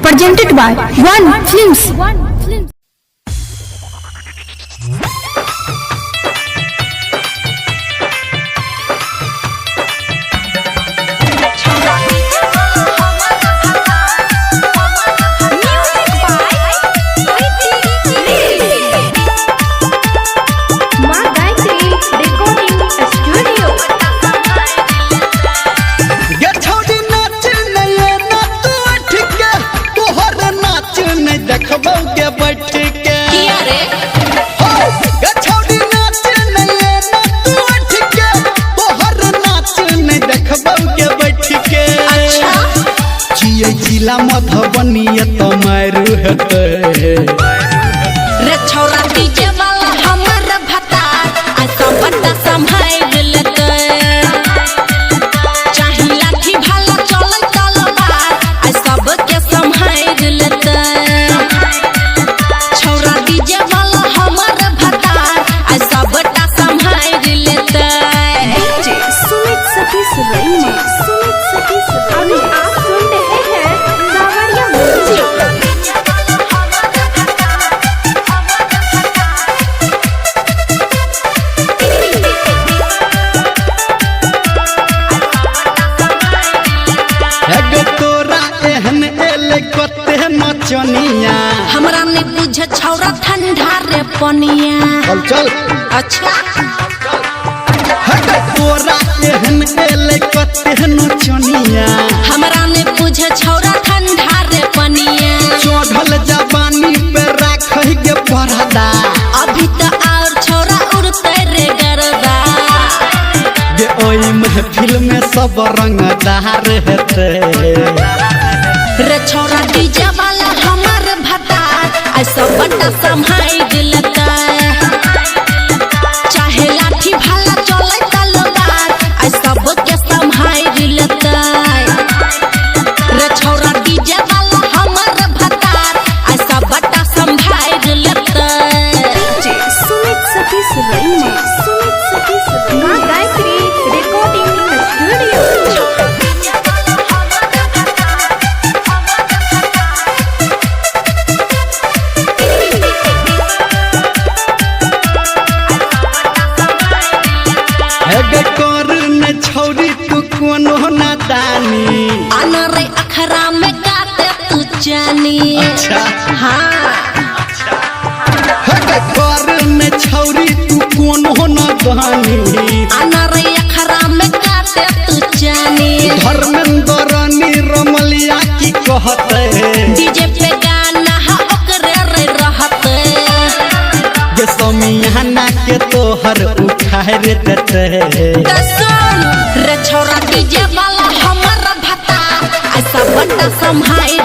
presented by One Films. जिला मधुबनिया तो मारू हेते रे छौरा डीजे वाला हमर भता आ सब बड़ा संभाल लेते चाहे लाठी भाला चलन तलवार आ सब के संभाल लेते छौरा डीजे वाला हमर भता आ सब बड़ा संभाल लेते डीजे सुमित सतीश रैना अभी आप सुन रहे हैं सावरिया म्यूजिक। एगो तोरा एहन एले कते नचनिया हमरा ने बुझे छौरा ठंडा रे पनिया चल चल अच्छा एगो तोरा एहन एले कते नचनिया हमरा ने बुझे छौरा ठंडा रे पनिया चढ़ल जवानी पे राखै के परदा अभी तो और छौरा उड़ते रे गरदा गे ओई महफिल में सब रंगदार हेते रे छौरा डीजे वाला हमर भता ऐसा बड़ा संभाल लेता चाहे लाठी भाला चले तलवार ऐसा के संभाल लेता रे छौरा डीजे वाला हमर भता ऐसा बड़ा संभाल लेता डीजे सुमित सतीश रैना मां गायत्री रिकॉर्डिंग स्टूडियो। एगो कर न छौरी तू कोनो नादानी अनरे अखरा में गाते तू जानी अच्छा हाँ कर न छौरी तू कोनो नादानी अनरे अखरा में गाते तू जानी धर्मेंद्र निरमलिया की कहते डीजे पे गाना हा ओकरे रे रहते गे समियाना के तोहर उखाड़ देते सुन रे छौरा डीजे वाला हमर भता ऐसा बड़ा संभाल